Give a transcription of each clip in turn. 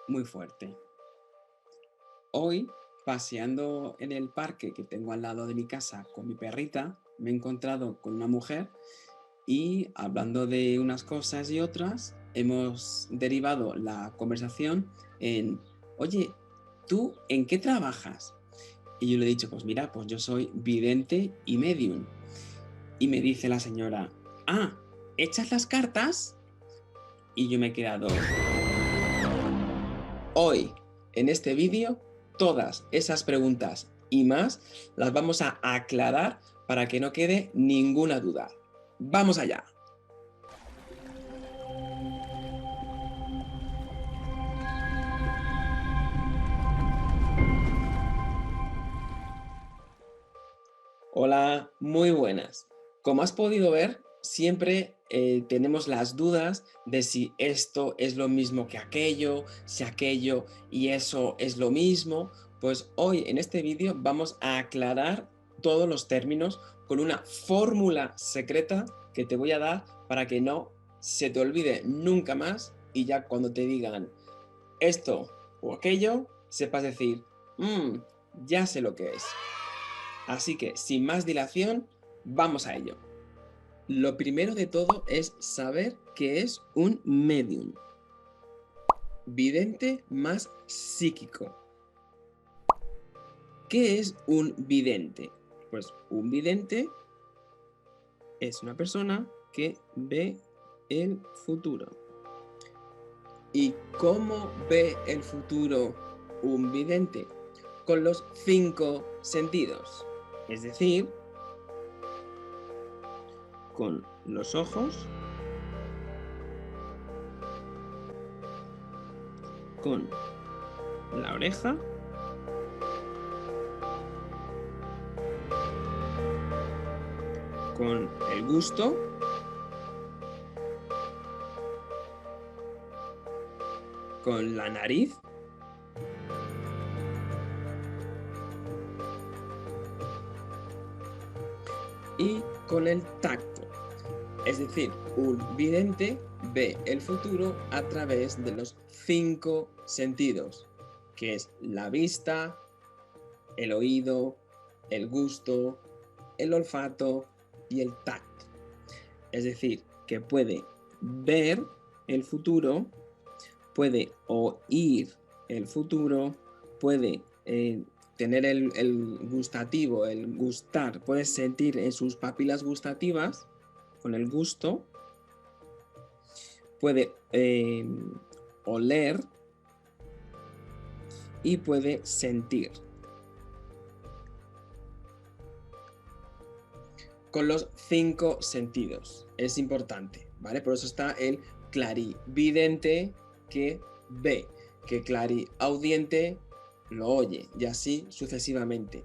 muy fuerte. Hoy, paseando en el parque que tengo al lado de mi casa con mi perrita, me he encontrado con una mujer y hablando de unas cosas y otras, hemos derivado la conversación en, oye, ¿tú en qué trabajas? Y yo le he dicho, pues mira, pues yo soy vidente y medium. Y me dice la señora, ah, ¿echas las cartas? Y yo me he quedado, hoy, en este vídeo, todas esas preguntas y más las vamos a aclarar para que no quede ninguna duda. ¡Vamos allá! Hola, muy buenas. Como has podido ver, siempre tenemos las dudas de si esto es lo mismo que aquello, si aquello y eso es lo mismo. Pues hoy en este vídeo vamos a aclarar todos los términos con una fórmula secreta que te voy a dar para que no se te olvide nunca más y ya cuando te digan esto o aquello, sepas decir, "Mm, ya sé lo que es". Así que, sin más dilación, vamos a ello. Lo primero de todo es saber qué es un medium. Vidente más psíquico. ¿Qué es un vidente? Pues un vidente es una persona que ve el futuro. ¿Y cómo ve el futuro un vidente? Con los cinco sentidos. Es decir, con los ojos, con la oreja, con el gusto, con la nariz y con el tacto. Es decir, un vidente ve el futuro a través de los cinco sentidos, que es la vista, el oído, el gusto, el olfato y el tacto. Es decir, que puede ver el futuro, puede oír el futuro, puede tener el gustativo, el gustar, puede sentir en sus papilas gustativas con el gusto, puede oler y puede sentir. Con los cinco sentidos. Es importante, ¿vale? Por eso está el clarividente que ve, que clariaudiente lo oye y así sucesivamente.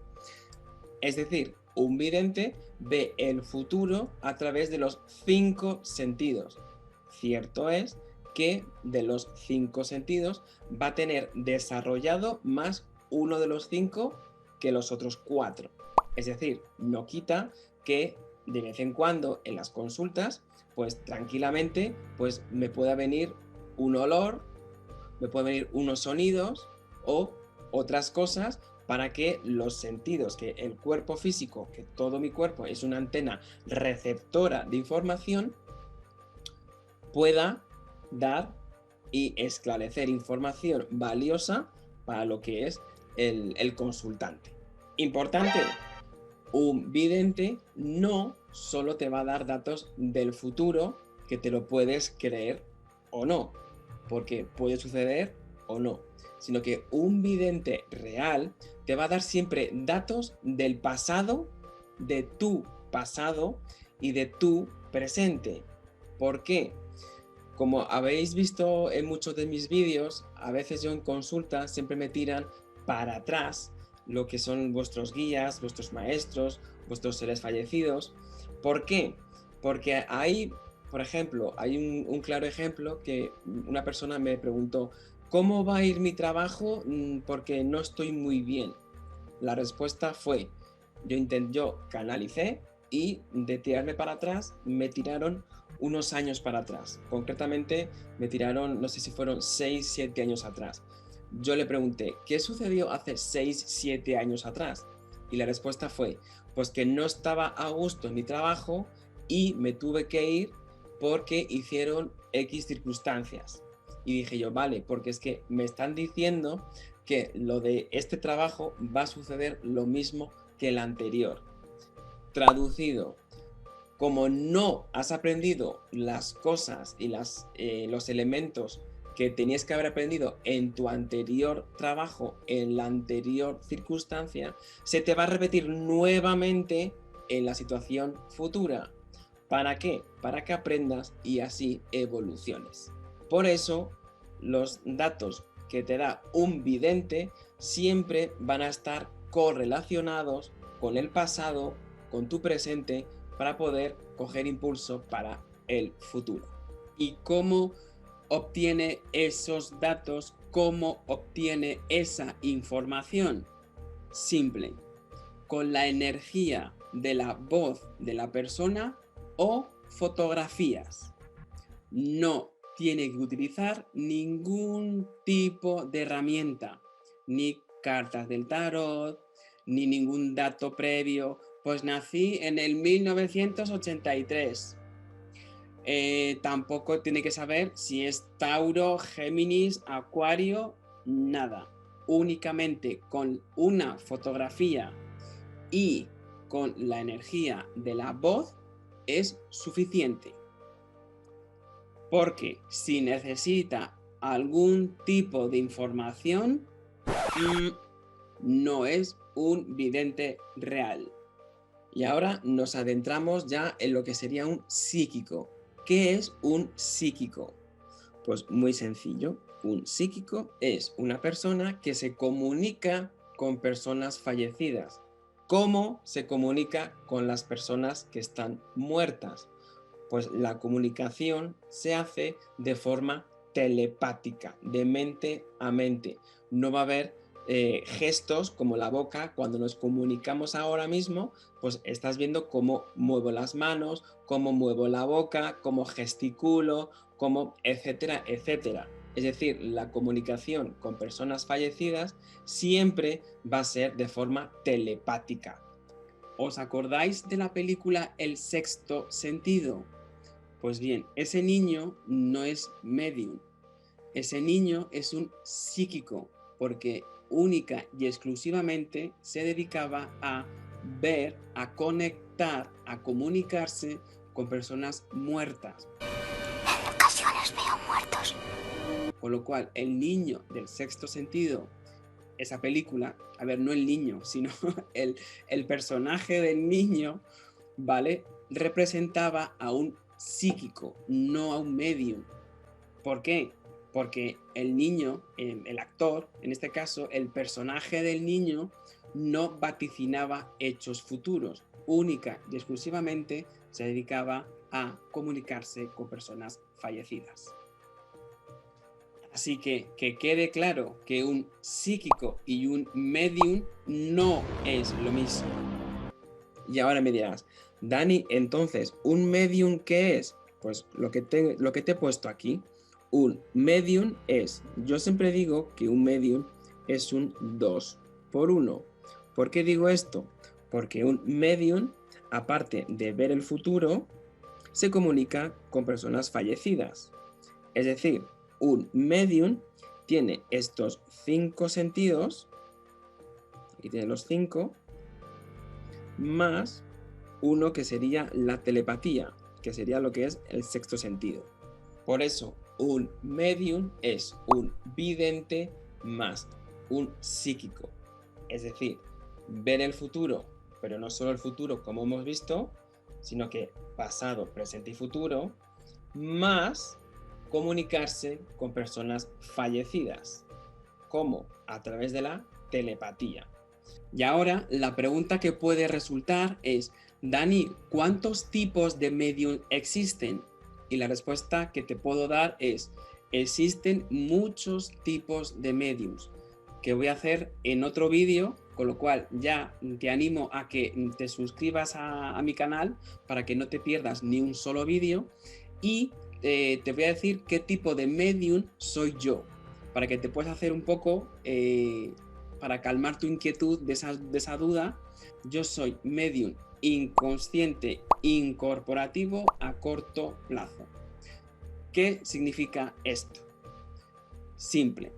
Es decir, un vidente ve el futuro a través de los cinco sentidos. Cierto es que de los cinco sentidos va a tener desarrollado más uno de los cinco que los otros cuatro. Es decir, no quita que de vez en cuando en las consultas, pues tranquilamente, pues me pueda venir un olor, me pueden venir unos sonidos o otras cosas para que los sentidos, que el cuerpo físico, que todo mi cuerpo es una antena receptora de información, pueda dar y esclarecer información valiosa para lo que es el consultante. Importante, un vidente no solo te va a dar datos del futuro que te lo puedes creer o no, porque puede suceder o no, sino que un vidente real te va a dar siempre datos del pasado, de tu pasado y de tu presente. ¿Por qué? Como habéis visto en muchos de mis vídeos, a veces yo en consulta siempre me tiran para atrás lo que son vuestros guías, vuestros maestros, vuestros seres fallecidos. ¿Por qué? Porque hay, por ejemplo, hay un claro ejemplo que una persona me preguntó, ¿cómo va a ir mi trabajo? Porque no estoy muy bien. La respuesta fue, yo canalicé y de tirarme para atrás me tiraron unos años para atrás. Concretamente me tiraron, no sé si fueron 6 7 años atrás. yo le pregunté, ¿qué sucedió hace 6, 7 años atrás? Y la respuesta fue, pues que no estaba a gusto en mi trabajo y me tuve que ir porque hicieron X circunstancias. Y dije yo, vale, porque es que me están diciendo que lo de este trabajo va a suceder lo mismo que el anterior. Traducido, como no has aprendido las cosas y los elementos que tenías que haber aprendido en tu anterior trabajo, en la anterior circunstancia, se te va a repetir nuevamente en la situación futura. ¿Para qué? Para que aprendas y así evoluciones. Por eso, los datos que te da un vidente siempre van a estar correlacionados con el pasado, con tu presente, para poder coger impulso para el futuro. ¿Y cómo obtiene esos datos? ¿Cómo obtiene esa información? Simple, con la energía de la voz de la persona o fotografías. No tiene que utilizar ningún tipo de herramienta, ni cartas del tarot, ni ningún dato previo. Pues nací en el 1983. Tampoco tiene que saber si es Tauro, Géminis, Acuario, nada. Únicamente con una fotografía y con la energía de la voz es suficiente. Porque si necesita algún tipo de información, no es un vidente real. Y ahora nos adentramos ya en lo que sería un psíquico. ¿Qué es un psíquico? Pues muy sencillo. Un psíquico es una persona que se comunica con personas fallecidas. ¿Cómo se comunica con las personas que están muertas? Pues la comunicación se hace de forma telepática, de mente a mente. No va a haber gestos como la boca. Cuando nos comunicamos ahora mismo, pues estás viendo cómo muevo las manos, cómo muevo la boca, cómo gesticulo, cómo etcétera, etcétera. Es decir, la comunicación con personas fallecidas siempre va a ser de forma telepática. ¿Os acordáis de la película El Sexto Sentido? Pues bien, ese niño no es medium. Ese niño es un psíquico, porque única y exclusivamente se dedicaba a ver, a conectar, a comunicarse con personas muertas. En ocasiones veo muertos. Con lo cual, el niño del Sexto Sentido, esa película, a ver, no el niño, sino el personaje del niño, ¿vale? Representaba a un psíquico, no a un medium. ¿Por qué? Porque el niño, el actor, en este caso, el personaje del niño, no vaticinaba hechos futuros. Única y exclusivamente se dedicaba a comunicarse con personas fallecidas. Así que quede claro que un psíquico y un medium no es lo mismo. Y ahora me dirás, Dani, entonces, ¿un medium qué es? Pues lo que te he puesto aquí. Un medium es, yo siempre digo que un medium es un 2 por 1. ¿Por qué digo esto? Porque un medium, aparte de ver el futuro, se comunica con personas fallecidas. Es decir, un medium tiene estos 5 sentidos, aquí tiene los 5, más uno que sería la telepatía, que sería lo que es el sexto sentido. Por eso, un medium es un vidente más un psíquico. Es decir, ver el futuro, pero no solo el futuro como hemos visto, sino que pasado, presente y futuro, más comunicarse con personas fallecidas. ¿Cómo? A través de la telepatía. Y ahora la pregunta que puede resultar es, Dani, ¿cuántos tipos de medium existen? Y la respuesta que te puedo dar es, existen muchos tipos de mediums, que voy a hacer en otro vídeo, con lo cual ya te animo a que te suscribas a mi canal para que no te pierdas ni un solo vídeo, y te voy a decir qué tipo de medium soy yo. para que te puedas hacer un poco, para calmar tu inquietud de esa duda, yo soy medium inconsciente incorporativo a corto plazo. ¿Qué significa esto? Simple.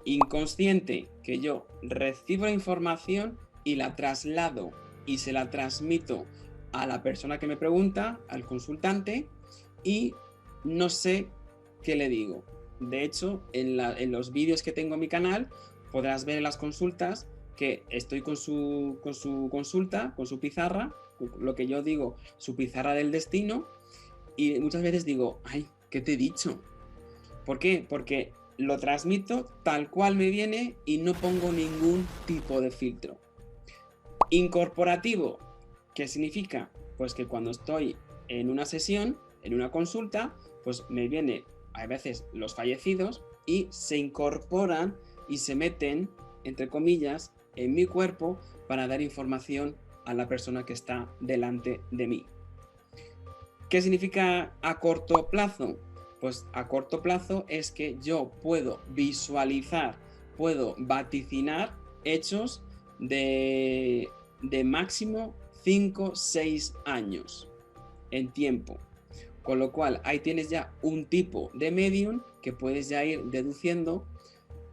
Inconsciente, que yo recibo la información y la traslado y se la transmito a la persona que me pregunta, al consultante, y no sé qué le digo. De hecho, en los vídeos que tengo en mi canal podrás ver en las consultas que estoy con su consulta, con su pizarra, lo que yo digo, su pizarra del destino, y muchas veces digo, ay, ¿qué te he dicho? ¿Por qué? Porque lo transmito tal cual me viene y no pongo ningún tipo de filtro. Incorporativo, ¿qué significa? Pues que cuando estoy en una sesión, en una consulta, pues me vienen a veces los fallecidos y se incorporan y se meten, entre comillas, en mi cuerpo para dar información a la persona que está delante de mí. ¿Qué significa a corto plazo? Pues a corto plazo es que yo puedo visualizar, puedo vaticinar hechos de máximo 5-6 años en tiempo. Con lo cual ahí tienes ya un tipo de medium que puedes ya ir deduciendo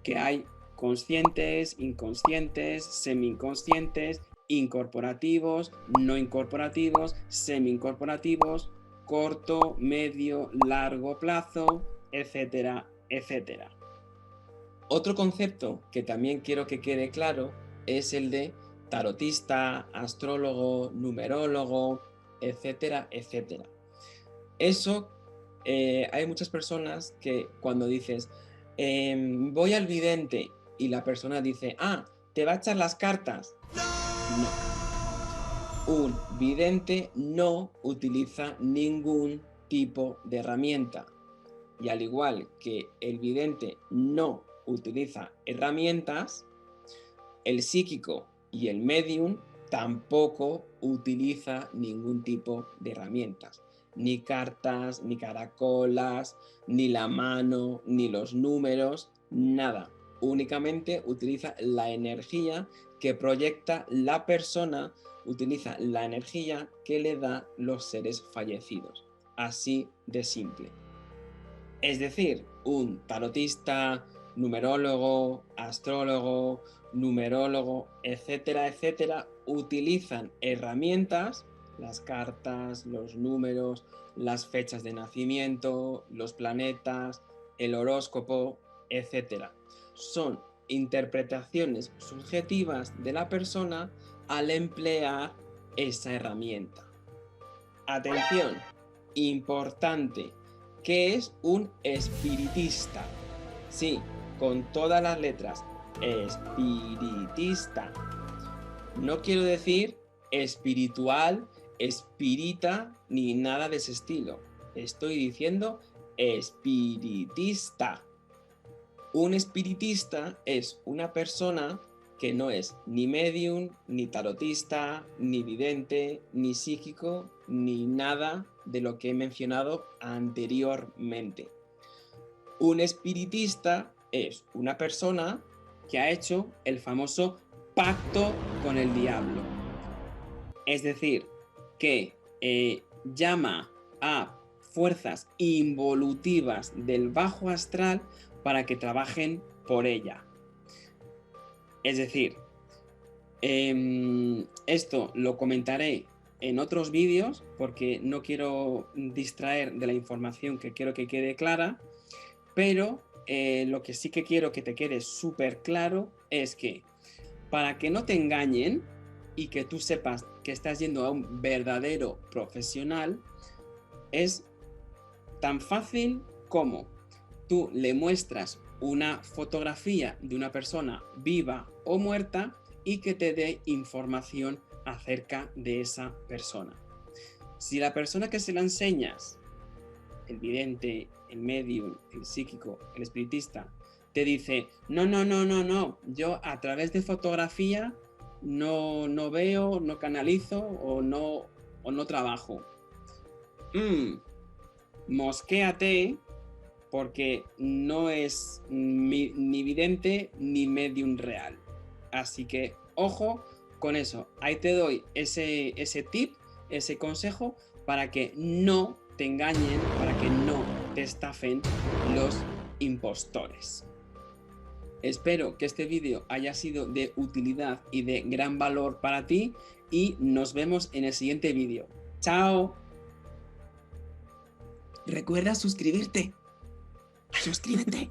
que hay conscientes, inconscientes, semi-inconscientes, incorporativos, no incorporativos, semi-incorporativos, corto, medio, largo plazo, etcétera, etcétera. Otro concepto que también quiero que quede claro es el de tarotista, astrólogo, numerólogo, etcétera, etcétera. Eso, hay muchas personas que cuando dices, voy al vidente y la persona dice, ¿te va a echar las cartas? No. Un vidente no utiliza ningún tipo de herramienta. Y al igual que el vidente no utiliza herramientas, el psíquico y el medium tampoco utiliza ningún tipo de herramientas. Ni cartas, ni caracolas, ni la mano, ni los números, nada. Únicamente utiliza la energía que proyecta la persona, utiliza la energía que le da los seres fallecidos. Así de simple. Es decir, un tarotista, numerólogo, astrólogo, numerólogo, etcétera, etcétera, utilizan herramientas, las cartas, los números, las fechas de nacimiento, los planetas, el horóscopo, etcétera. Son interpretaciones subjetivas de la persona al emplear esa herramienta. Atención, importante. ¿Qué es un espiritista? Sí, con todas las letras. Espiritista. No quiero decir espiritual, espírita, ni nada de ese estilo. Estoy diciendo espiritista. Un espiritista es una persona que no es ni medium, ni tarotista, ni vidente, ni psíquico, ni nada de lo que he mencionado anteriormente. Un espiritista es una persona que ha hecho el famoso pacto con el diablo. Es decir, que llama a fuerzas involutivas del bajo astral para que trabajen por ella. Es decir, esto lo comentaré en otros vídeos porque no quiero distraer de la información que quiero que quede clara, pero lo que sí que quiero que te quede súper claro es que para que no te engañen y que tú sepas que estás yendo a un verdadero profesional, es tan fácil como tú le muestras una fotografía de una persona viva o muerta y que te dé información acerca de esa persona. Si la persona que se la enseñas, el vidente, el medium, el psíquico, el espiritista, te dice, no, yo a través de fotografía no veo, no canalizo o no trabajo. Mosquéate porque no es ni vidente ni medium real. Así que ojo con eso. Ahí te doy ese tip, ese consejo para que no te engañen, para que no te estafen los impostores. Espero que este vídeo haya sido de utilidad y de gran valor para ti y nos vemos en el siguiente vídeo. ¡Chao! Recuerda suscribirte. Suscríbete.